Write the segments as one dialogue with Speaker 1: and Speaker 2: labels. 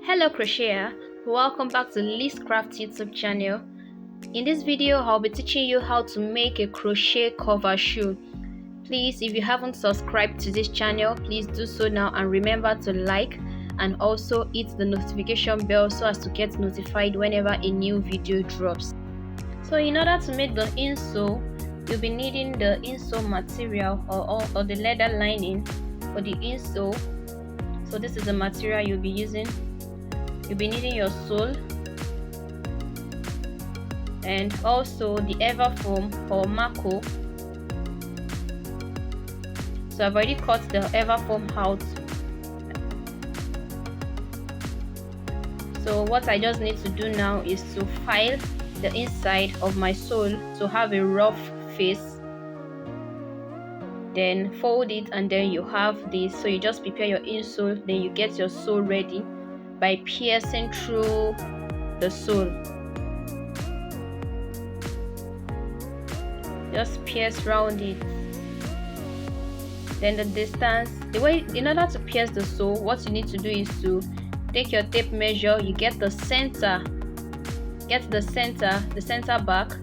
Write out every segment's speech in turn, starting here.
Speaker 1: Hello crocheter, welcome back to Lizcraft YouTube channel. In this video I'll be teaching you how to make a crochet cover shoe. Please, if you haven't subscribed to this channel, please do so now, and remember to like and also hit the notification bell so as to get notified whenever a new video drops. So in order to make the insole, you'll be needing the insole material or the leather lining for the insole. So this is the material you'll be using. You'll be needing your sole and also the everfoam or mako. So I've already cut the everfoam out. So what I just need to do now is to file the inside of my sole to have a rough face, then fold it, and then you have this. So you just prepare your insole, then you get your sole ready by piercing through the sole. Just pierce round it. Then the distance, in order to pierce the sole, what you need to do is to take your tape measure. You get the center, the center back.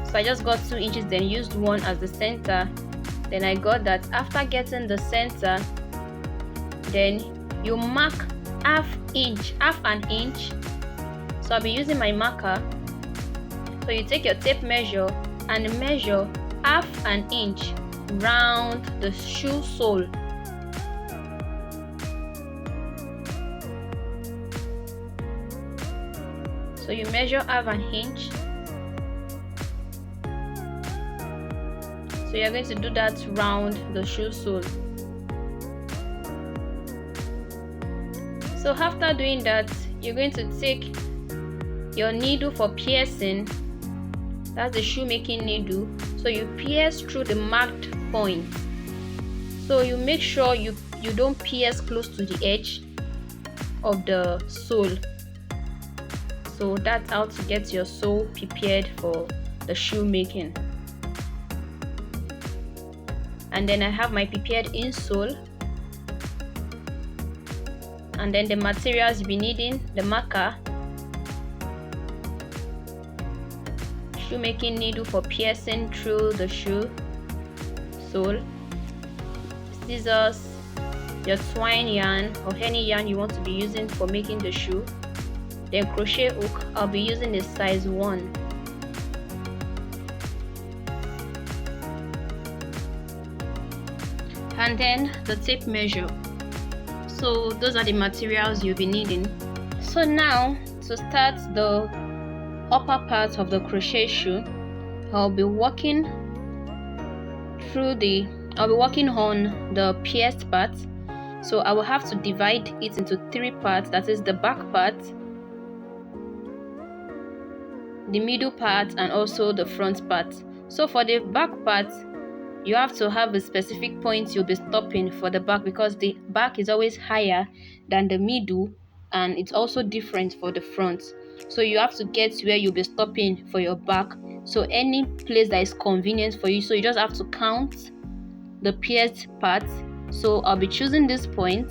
Speaker 1: So I just got 2 inches, then used 1 as the center. Then I got that. After getting the center, then you mark half an inch. So I'll be using my marker. So you take your tape measure and measure half an inch round the shoe sole. So you measure half an inch. So you're going to do that round the shoe sole. So after doing that, you're going to take your needle for piercing. That's the shoemaking needle. So you pierce through the marked point. So you make sure you don't pierce close to the edge of the sole. So that's how to get your sole prepared for the shoemaking. And then I have my prepared insole. And then the materials you'll be needing: the marker, shoemaking needle for piercing through the shoe sole, scissors, your twine yarn or any yarn you want to be using for making the shoe, then crochet hook. I'll be using a size 1. And then the tape measure. So those are the materials you'll be needing. So now to start the upper part of the crochet shoe, I'll be working on the pierced part. So I will have to divide it into 3 parts. That is the back part, the middle part, and also the front part. So for the back part, you have to have a specific point you'll be stopping for the back, because the back is always higher than the middle, and it's also different for the front. So you have to get where you'll be stopping for your back, so any place that is convenient for you. So you just have to count the pierced part. So I'll be choosing this point.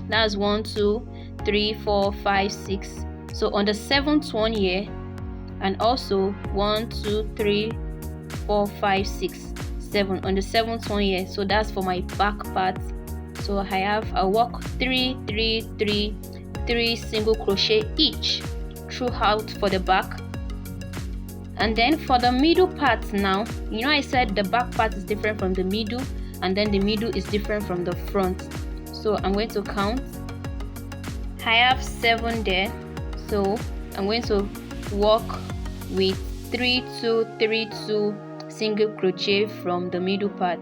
Speaker 1: That's 1 2 3 4 5 6. So on the 7th one here, and also 1 2 3 4 5 6 7 on the 7th one here. So that's for my back part. So I'll work 3 single crochet each throughout for the back. And then for the middle part, now I said the back part is different from the middle, and then the middle is different from the front. So I'm going to count. I have 7 there, so I'm going to work with 3 2 3 2 single crochet from the middle part.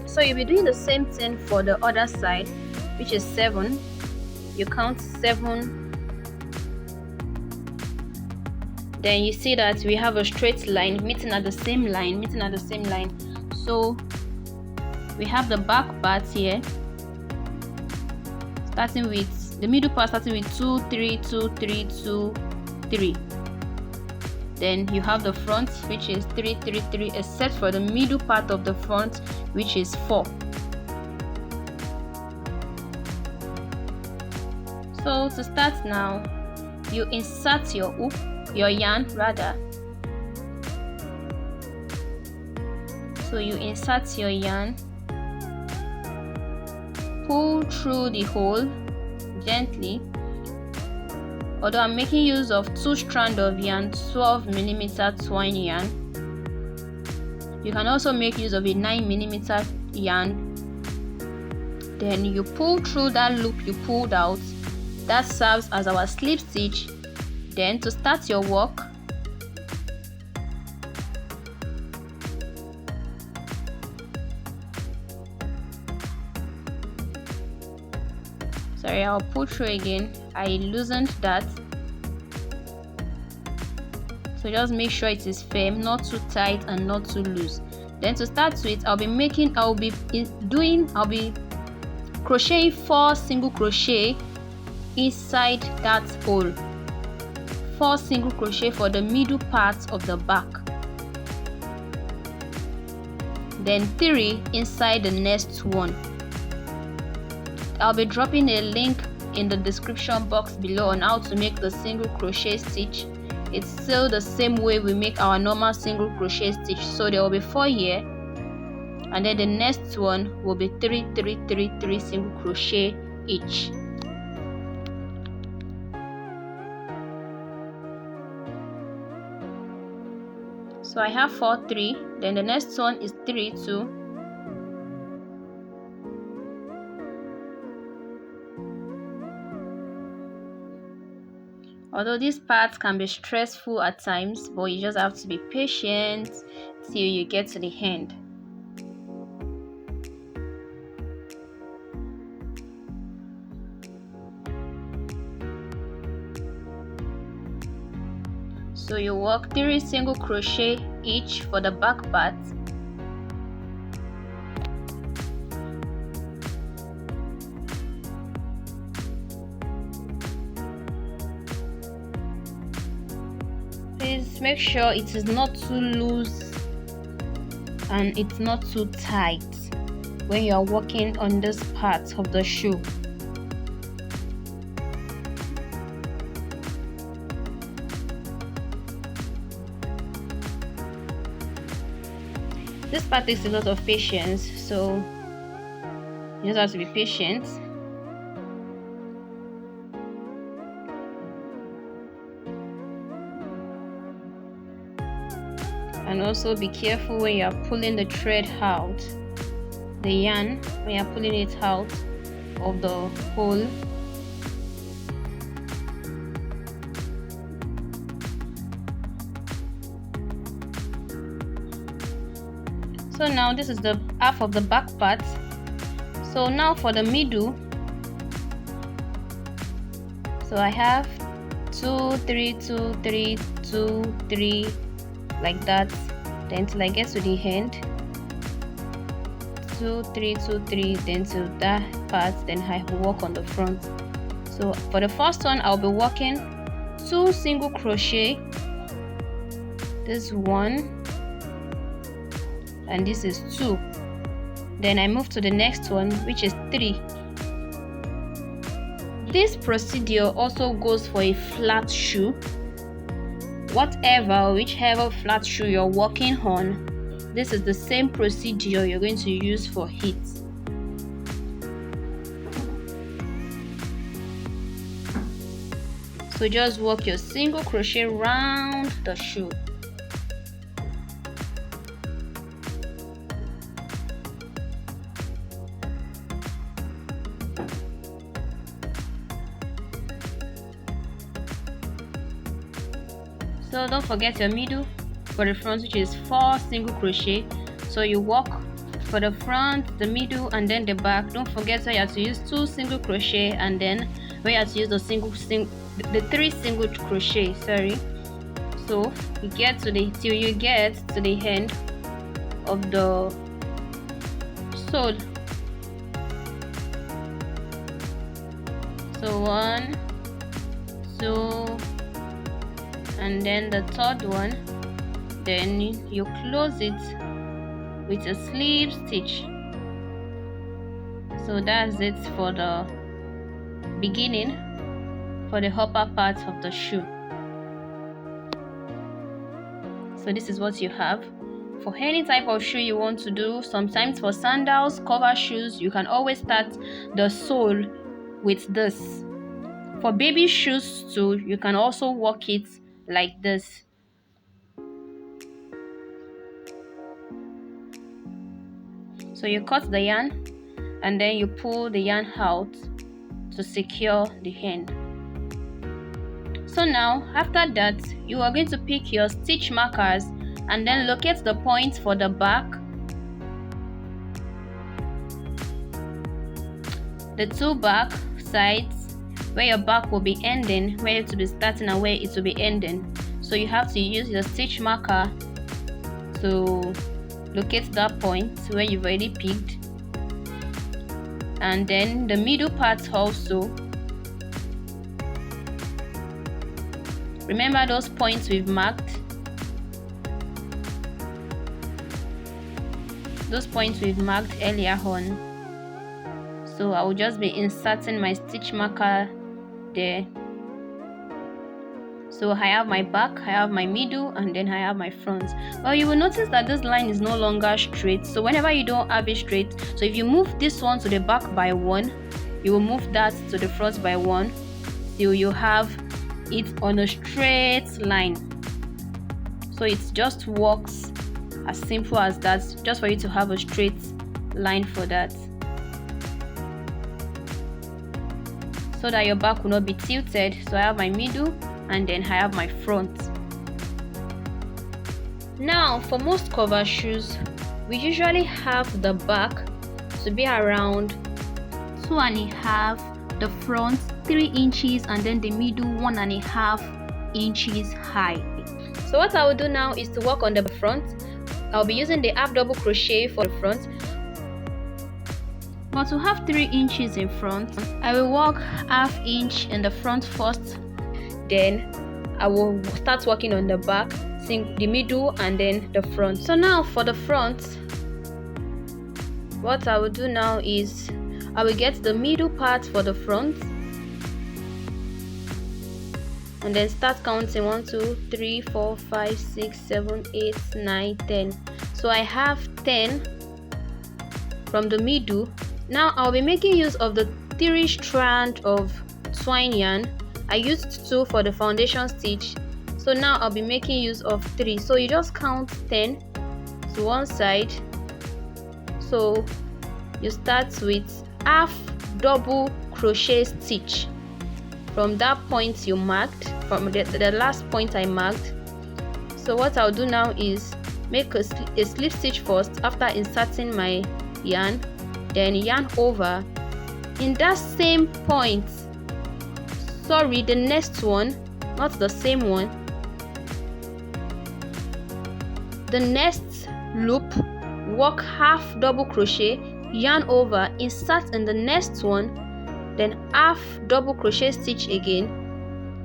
Speaker 1: So you'll be doing the same thing for the other side, which is 7. You count 7. Then you see that we have a straight line meeting at the same line. So we have the back part here, starting with the middle part, starting with 2 3 2 3 2 3. Then you have the front, which is 3 3 3, except for the middle part of the front, which is 4. So to start now, you insert your hook, your yarn rather. So you insert your yarn, pull through the hole gently. Although I'm making use of 2 strands of yarn, 12mm twine yarn. You can also make use of a 9mm yarn. Then you pull through that loop you pulled out. That serves as our slip stitch. Then to start your work, sorry, I'll pull through again. I loosened that, so just make sure it is firm, not too tight and not too loose. Then to start with, I'll be crocheting 4 single crochet inside that hole. 4 single crochet for the middle part of the back, then 3 inside the next one. I'll be dropping a link in the description box below on how to make the single crochet stitch. It's still the same way we make our normal single crochet stitch. So there will be 4 here, and then the next one will be 3 3 3 3 single crochet each. So I have 4 3, then the next one is 3 2. Although this part can be stressful at times, but you just have to be patient till you get to the end. So you work 3 single crochet each for the back part. Please make sure it is not too loose and it's not too tight when you are working on this part of the shoe. This part takes a lot of patience, so you just have to be patient. And also be careful when you are pulling the thread out, the yarn, when you are pulling it out of the hole. So now this is the half of the back part. So now for the middle, so I have 2 3 2 3 2 3 like that, then till I get to the end, 2 3 2 3, then to that part, then I will work on the front. So for the first one, I'll be working 2 single crochet, this 1 and this is 2. Then I move to the next one, which is 3. This procedure also goes for a flat shoe. Whichever flat shoe you're working on, this is the same procedure you're going to use for it. So just work your single crochet round the shoe. So don't forget your middle for the front, which is 4 single crochet. So you work for the front, the middle, and then the back. Don't forget that you have to use 2 single crochet, and then we have to use the 3 single crochet. So you get to till you get to the end of the sole. So 1 2 and then the third one, then you close it with a slip stitch. So that's it for the beginning, for the upper part of the shoe. So this is what you have. For any type of shoe you want to do, sometimes for sandals, cover shoes, you can always start the sole with this. For baby shoes too, you can also work it like this. So you cut the yarn and then you pull the yarn out to secure the end. So now after that, you are going to pick your stitch markers and then locate the point for the back, the two back sides where your back will be ending, where it will be starting and where it will be ending. So you have to use your stitch marker to locate that point where you've already picked, and then the middle part also. Remember those points we've marked? Those points we've marked earlier on. So I will just be inserting my stitch marker there. So I have my back, I have my middle, and then I have my front. Well, you will notice that this line is no longer straight. So whenever you don't have it straight, so if you move this one to the back by 1, you will move that to the front by 1, so you have it on a straight line. So it just works as simple as that, just for you to have a straight line for that, so that your back will not be tilted. So I have my middle and then I have my front. Now for most cover shoes, we usually have the back to be around 2.5, the front 3 inches, and then the middle 1.5 inches high. So what I will do now is to work on the front. I'll be using the half double crochet for the front, but to have 3 inches in front, I will work 1/2 inch in the front first, then I will start working on the back, the middle, and then the front. So now for the front, what I will do now is I will get the middle part for the front and then start counting 1 2 3 4 5 6 7 8 9 10. So I have 10 from the middle. Now I'll be making use of the 3 strand of twine yarn. I used 2 for the foundation stitch, so now I'll be making use of 3. So you just count 10 to one side. So you start with half double crochet stitch from that point you marked, from the last point I marked. So what I'll do now is make a slip stitch first after inserting my yarn, then yarn over in that same point. Sorry, the next one, not the same one. The next loop, work half double crochet, yarn over, insert in the next one, then half double crochet stitch again.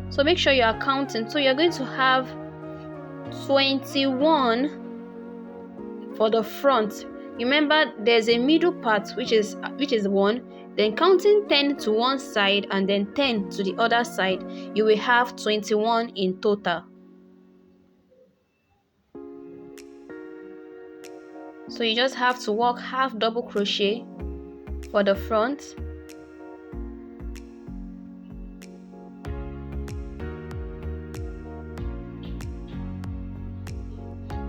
Speaker 1: So make sure you are counting. So you're going to have 21 for the front. Remember, there's a middle part which is 1, then counting 10 to one side and then 10 to the other side, you will have 21 in total. So you just have to work half double crochet for the front,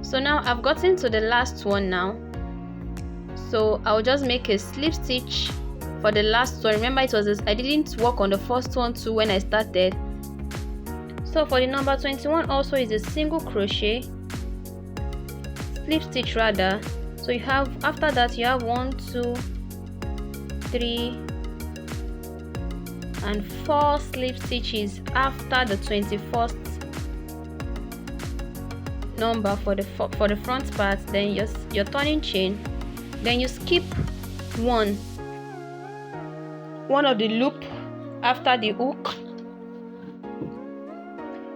Speaker 1: so now I've gotten to the last one now. So I'll just make a slip stitch for the last one. Remember, I didn't work on the first one too when I started. So for the number 21 also is a single crochet, slip stitch rather. So you have, after that you have 1 2 3 and 4 slip stitches after the 21st number for the front part. Then your turning chain, then you skip one of the loop after the hook.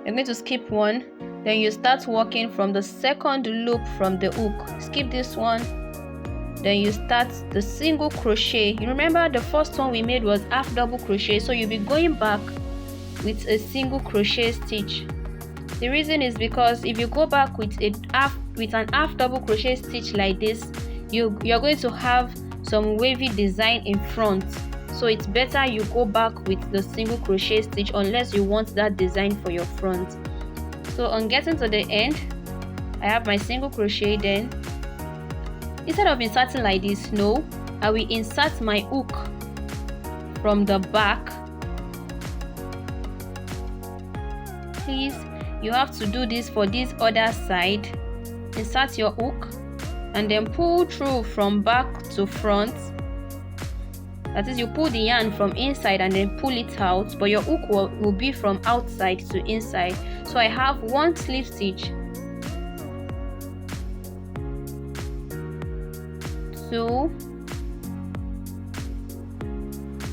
Speaker 1: you're going to skip one, then you start working from the second loop from the hook. Skip this one, then you start the single crochet. You remember the first one we made was half double crochet, so you'll be going back with a single crochet stitch. The reason is because if you go back with an half double crochet stitch like this, you're going to have some wavy design in front, so it's better you go back with the single crochet stitch unless you want that design for your front. So on getting to the end, I have my single crochet. Then instead of inserting like this, no, I will insert my hook from the back. Please, you have to do this for this other side. Insert your hook and then pull through from back to front. That is, you pull the yarn from inside and then pull it out, but your hook will be from outside to inside. So I have one slip stitch, 2,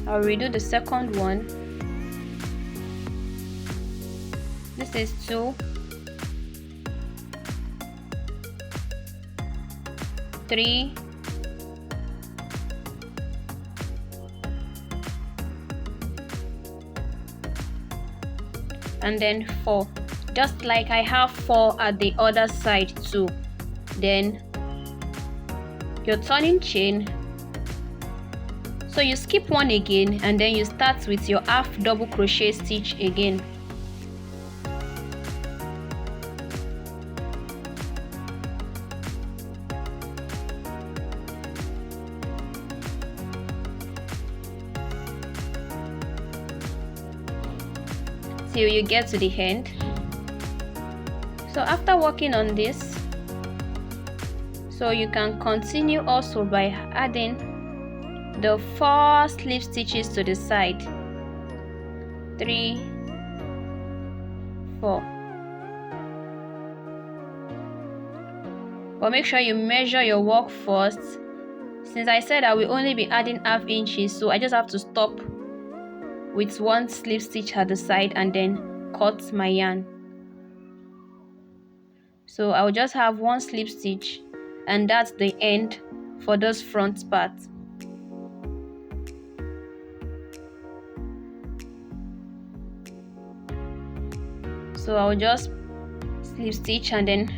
Speaker 1: I'll redo the second one. This is 2, 3, and then 4, just like I have 4 at the other side too. Then your turning chain, so you skip one again and then you start with your half double crochet stitch again. Till you get to the end. So after working on this, so you can continue also by adding the 4 slip stitches to the side, 3, 4. But make sure you measure your work first. Since I said I will only be adding ½ inches, so I just have to stop with 1 slip stitch at the side and then cut my yarn. So I will just have 1 slip stitch, and that's the end for this front part. So I will just slip stitch and then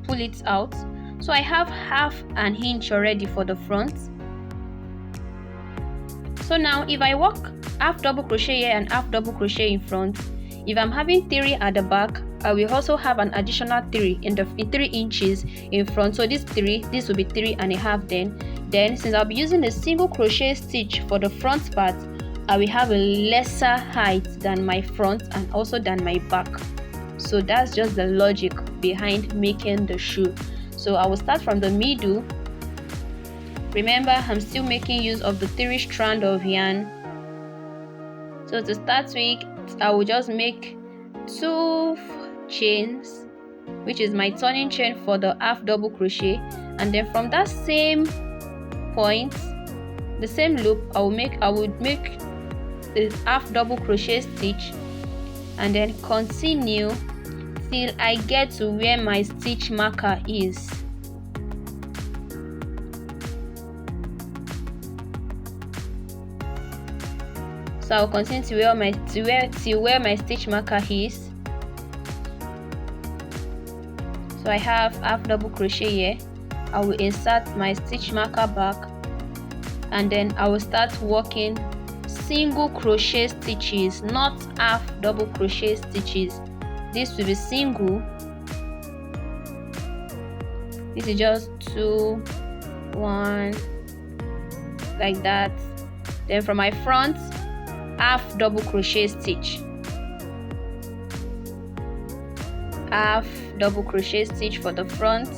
Speaker 1: pull it out. So I have ½ an inch already for the front. So now if I work half double crochet here and half double crochet in front, if I'm having 3 at the back, I will also have an additional 3 in 3 inches in front. So this will be 3.5. Then since I'll be using a single crochet stitch for the front part, I will have a lesser height than my front and also than my back. So that's just the logic behind making the shoe. So I will start from the middle. Remember, I'm still making use of the 3 strand of yarn. So to start with, I will just make 2 chains, which is my turning chain for the half double crochet, and then from that same point, the same loop, I would make the half double crochet stitch and then continue till I get to where my stitch marker is. So I'll continue to where my stitch marker is. So I have half double crochet here. I will insert my stitch marker back, and then I will start working single crochet stitches, not half double crochet stitches. This will be single. This is just 2, 1, like that. Then from my front, half double crochet stitch, half double crochet stitch for the front,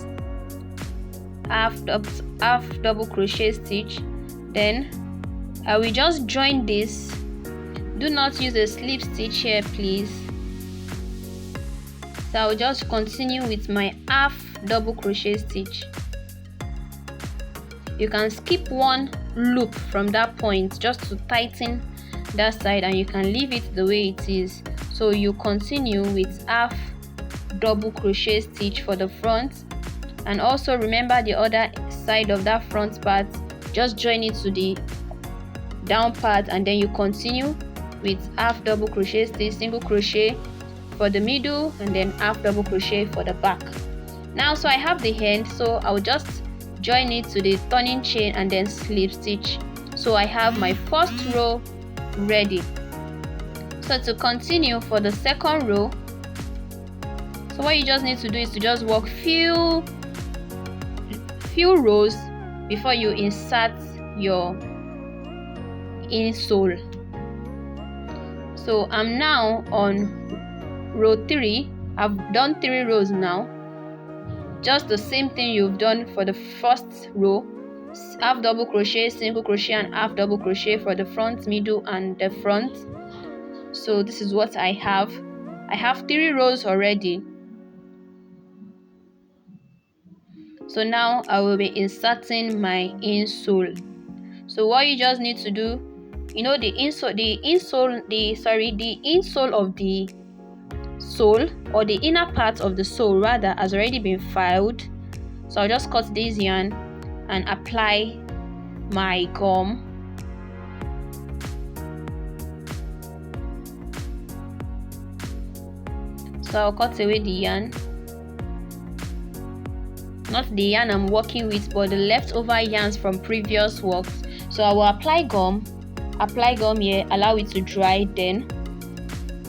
Speaker 1: half double crochet stitch. Then I will just join this. Do not use a slip stitch here, please. So I will just continue with my half double crochet stitch. You can skip 1 loop from that point just to tighten that side, and you can leave it the way it is. So you continue with half double crochet stitch for the front, and also remember the other side of that front part, just join it to the down part, and then you continue with half double crochet stitch, single crochet for the middle, and then half double crochet for the back. Now, so I have the end, so I'll just join it to the turning chain and then slip stitch. So I have my first row ready. So to continue for the second row, so what you just need to do is to just work few rows before you insert your insole. So I'm now on row 3. I've done 3 rows now. Just the same thing you've done for the first row, half double crochet, single crochet, and half double crochet for the front, middle, and the front. So this is what I have 3 rows already. So now I will be inserting my insole. So what you just need to do, you know, the insole of the sole, or the inner part of the sole rather, has already been filed. So I'll just cut this yarn and apply my gum. So I'll cut away the yarn, not the yarn I'm working with, but the leftover yarns from previous works. So I will apply gum here, allow it to dry, then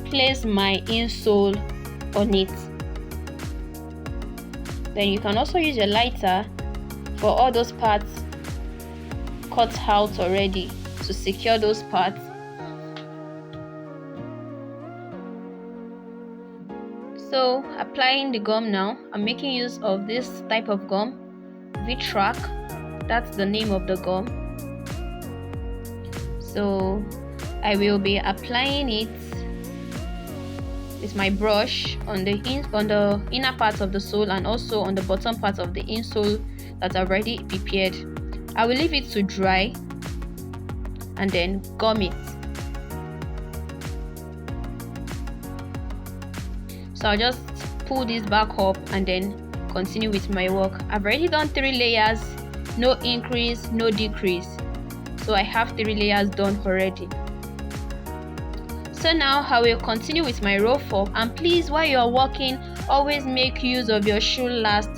Speaker 1: place my insole on it. Then you can also use your lighter for all those parts cut out already to secure those parts. So applying the gum now, I'm making use of this type of gum, Lizcraft, that's the name of the gum. So I will be applying it with my brush on the inner part of the sole, and also on the bottom part of the insole that I've already prepared. I will leave it to dry and then gum it. So I'll just pull this back up and then continue with my work. I've already done 3 layers, no increase, no decrease. So I have 3 layers done already. So now I will continue with my row 4, and please, while you are working, always make use of your shoe last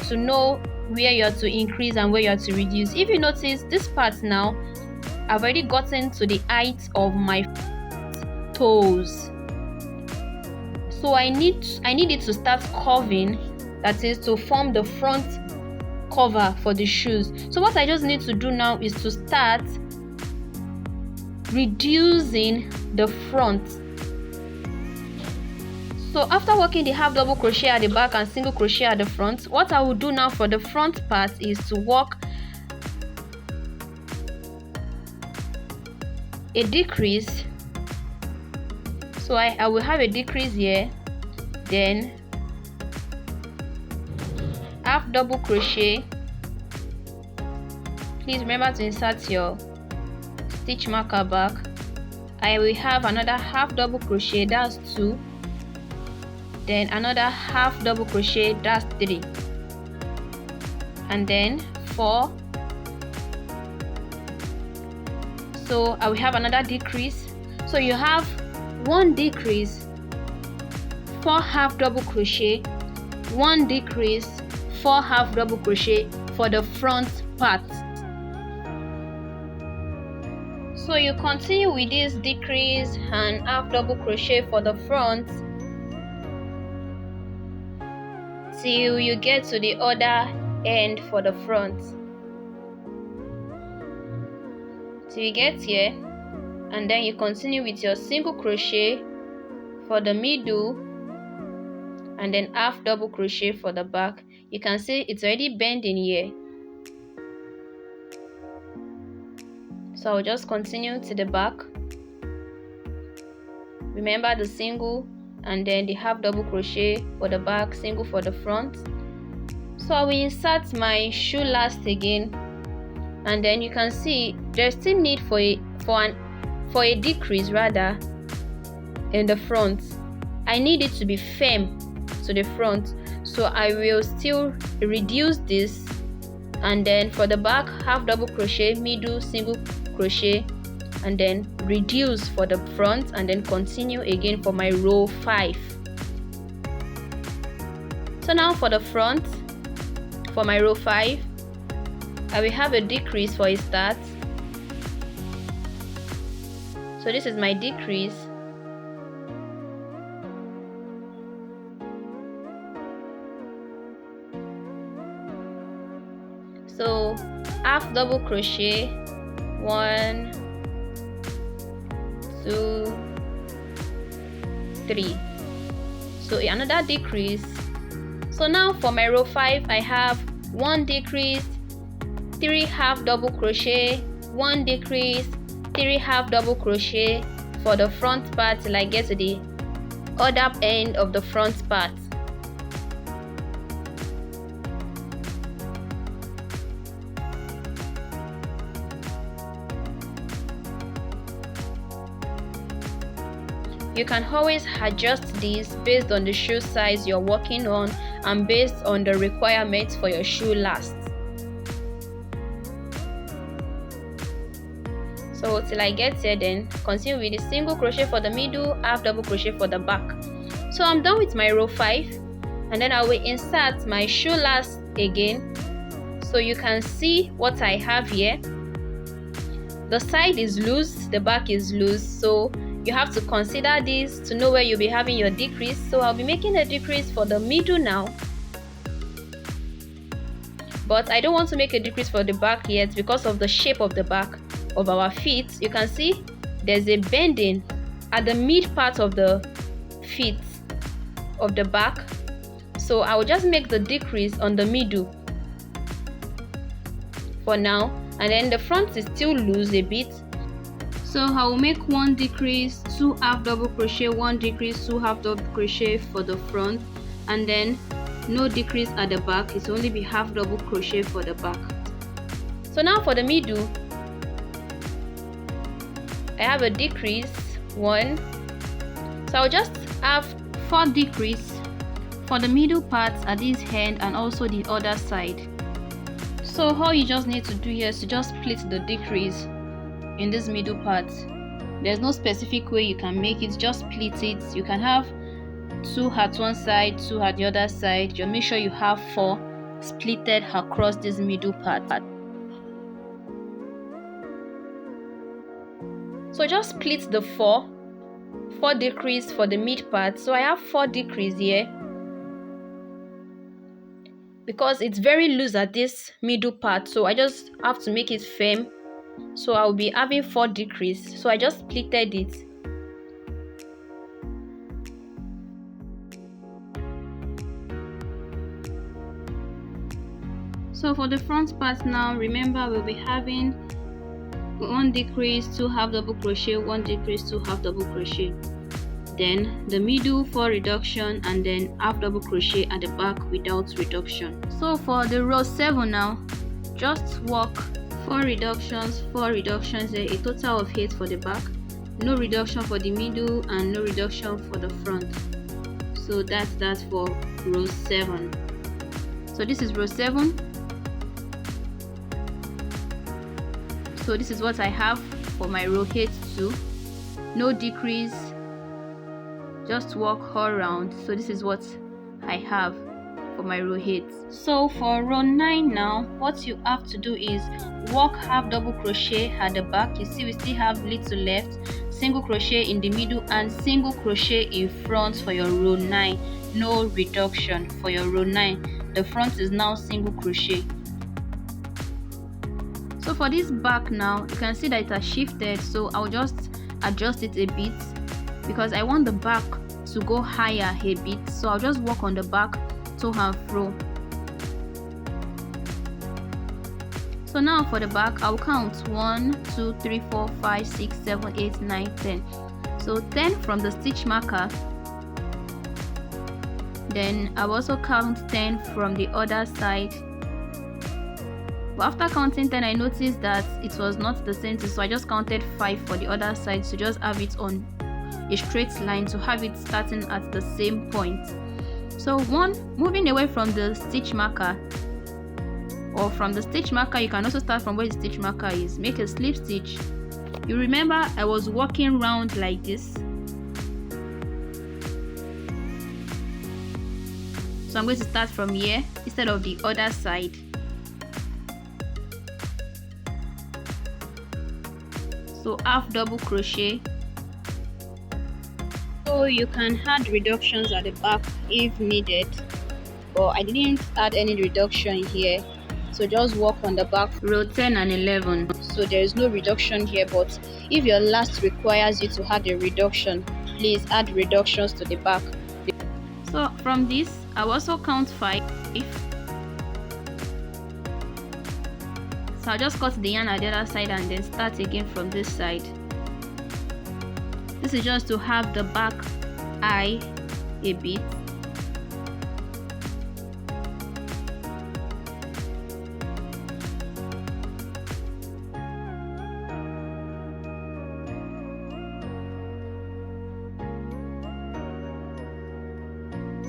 Speaker 1: to know where you are to increase and where you are to reduce. If you notice, this part now, I've already gotten to the height of my toes. So I need it to start curving, that is to form the front cover for the shoes. So what I just need to do now is to start reducing the front. So after working the half double crochet at the back and single crochet at the front, what I will do now for the front part is to work a decrease. So I will have a decrease here, then half double crochet. Please remember to insert your stitch marker back. I will have another half double crochet, that's 2, then another half double crochet, that's 3, and then 4. So I will have another decrease. So you have 1 decrease, 4 half double crochet, 1 decrease, 4 half double crochet for the front part. So you continue with this decrease and half double crochet for the front till you get to the other end for the front. Till you get here, and then you continue with your single crochet for the middle and then half double crochet for the back. You can see it's already bending here. So I'll just continue to the back. Remember the single and then the half double crochet for the back, single for the front. So I will insert my shoe last again, and then you can see there's still need for a decrease rather in the front. I need it to be firm to the front, so I will still reduce this, and then for the back, half double crochet, middle single crochet, and then reduce for the front, and then continue again for my row 5. So now for the front, for my row 5, I will have a decrease for a start. So this is my decrease. So half double crochet, 1, 2, 3. So another decrease. So now for my row 5, I have 1 decrease, 3 half double crochet, 1 decrease, 3 half double crochet for the front part till I get to the other end of the front part. You can always adjust this based on the shoe size you're working on and based on the requirements for your shoe last. So till I get here, then continue with the single crochet for the middle, half double crochet for the back. So I'm done with my row 5, and then I will insert my shoe last again, so you can see what I have here. The side is loose, the back is loose, so you have to consider this to know where you'll be having your decrease. So I'll be making a decrease for the middle now, but I don't want to make a decrease for the back yet because of the shape of the back of our feet. You can see there's a bending at the mid part of the feet of the back, so I will just make the decrease on the middle for now, and then the front is still loose a bit. So I will make 1 decrease, 2 half double crochet, 1 decrease, 2 half double crochet for the front, and then no decrease at the back. It's only be half double crochet for the back. So now for the middle, I have a decrease 1, so I'll just have 4 decrease for the middle parts at this end and also the other side. So all you just need to do here is to just split the decrease in this middle part. There's no specific way you can make it, just split it. You can have 2 at one side, 2 at the other side. Just make sure you have 4 splitted across this middle part. So just split the 4 decrease for the mid part. So I have 4 decrease here because it's very loose at this middle part, so I just have to make it firm. So I'll be having 4 decrease, so I just splitted it. So for the front part now, remember we'll be having 1 decrease, 2 half double crochet, 1 decrease, 2 half double crochet, then the middle 4 reduction, and then half double crochet at the back without reduction. So for the row 7 now, just work 4 reductions, 4 reductions, a total of 8 for the back, no reduction for the middle and no reduction for the front. So that's that for row 7. So this is row 7. So this is what I have for my row 8 too. No decrease, just walk all around. So this is what I have for my row 8. So for row 9 now, what you have to do is work half double crochet at the back. You see we still have little left, single crochet in the middle and single crochet in front for your row 9. No reduction for your row 9. The front is now single crochet. So for this back now, you can see that it has shifted, so I'll just adjust it a bit because I want the back to go higher a bit. So I'll just work on the back to and fro. So now for the back, I'll count 1, 2, 3, 4, 5, 6, 7, 8, 9, 10. So 10 from the stitch marker. Then I'll also count 10 from the other side. But after counting 10, I noticed that it was not the same thing, so I just counted 5 for the other side to just have it on a straight line to have it starting at the same point. So moving away from the stitch marker, or from the stitch marker, you can also start from where the stitch marker is. Make a slip stitch. You remember I was walking round like this, so I'm going to start from here instead of the other side. So half double crochet. So you can add reductions at the back if needed, but I didn't add any reduction here, so just work on the back row 10 and 11. So there is no reduction here, but if your last requires you to add a reduction, please add reductions to the back. So from this I will also count 5. So I'll just cut the yarn at the other side and then start again from this side. This is just to have the back eye a bit.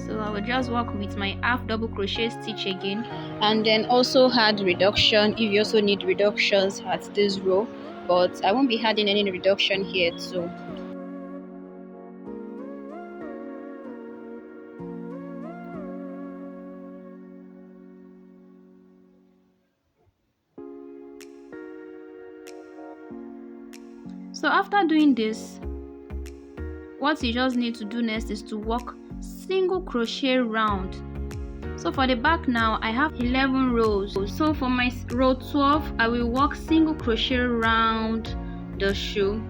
Speaker 1: So I will just work with my half double crochet stitch again, and then also add reduction if you also need reductions at this row, but I won't be adding any reduction here too. So after doing this, what you just need to do next is to work single crochet round. So for the back now I have 11 rows. So for my row 12 I will work single crochet round the shoe.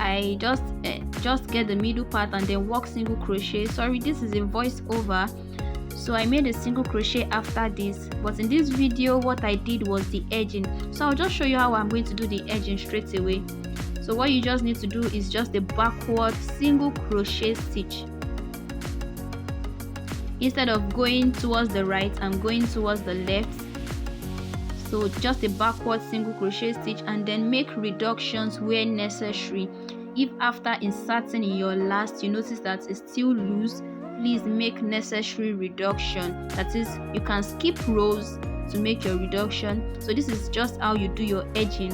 Speaker 1: I just get the middle part and then work single crochet. Sorry, this is a voice over, so I made a single crochet after this, but in this video what I did was the edging. So I'll just show you how I'm going to do the edging straight away. So what you just need to do is just a backward single crochet stitch. Instead of going towards the right, I'm going towards the left. So just a backward single crochet stitch, and then make reductions where necessary. If after inserting in your last you notice that it's still loose, please make necessary reduction. That is, you can skip rows to make your reduction. So this is just how you do your edging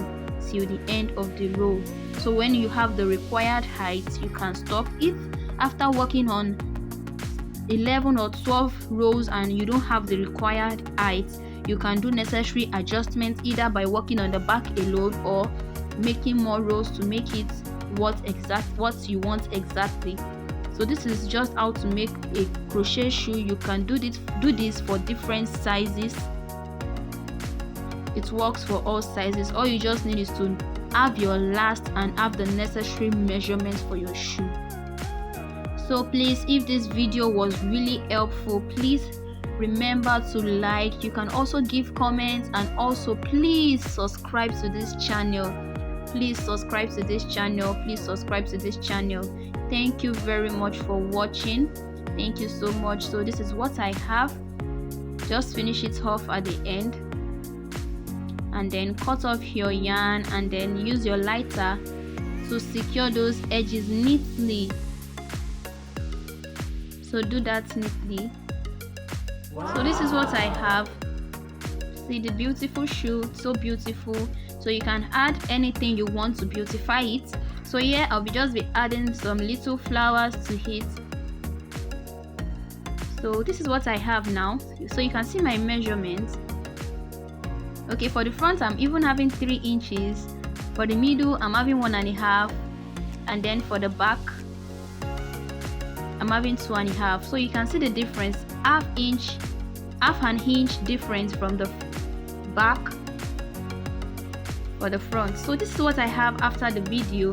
Speaker 1: till the end of the row. So when you have the required height, you can stop. If after working on 11 or 12 rows and you don't have the required height, you can do necessary adjustments either by working on the back alone or making more rows to make it what you want exactly. So this is just how to make a crochet shoe. You can do this for different sizes. It works for all sizes. All you just need is to have your last and have the necessary measurements for your shoe. So please, if this video was really helpful, please remember to like. You can also give comments, and also please subscribe to this channel. Please subscribe to this channel. Please subscribe to this channel. Thank you very much for watching. Thank you so much. So this is what I have. Just finish it off at the end, and then cut off your yarn, and then use your lighter to secure those edges neatly. So do that neatly. Wow. So this is what I have. See the beautiful shoe, so beautiful. So you can add anything you want to beautify it. So here I'll just be adding some little flowers to it. So this is what I have now. So you can see my measurements. Okay, for the front I'm even having 3 inches. For the middle I'm having 1.5, and then for the back I'm having 2.5. So you can see the difference, half an inch difference from the back for the front. So this is what I have after the video.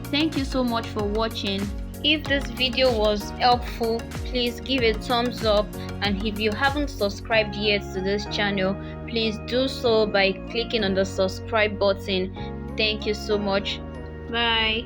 Speaker 1: Thank you so much for watching. If this video was helpful, please give a thumbs up, and if you haven't subscribed yet to this channel, please do so by clicking on the subscribe button. Thank you so much. Bye.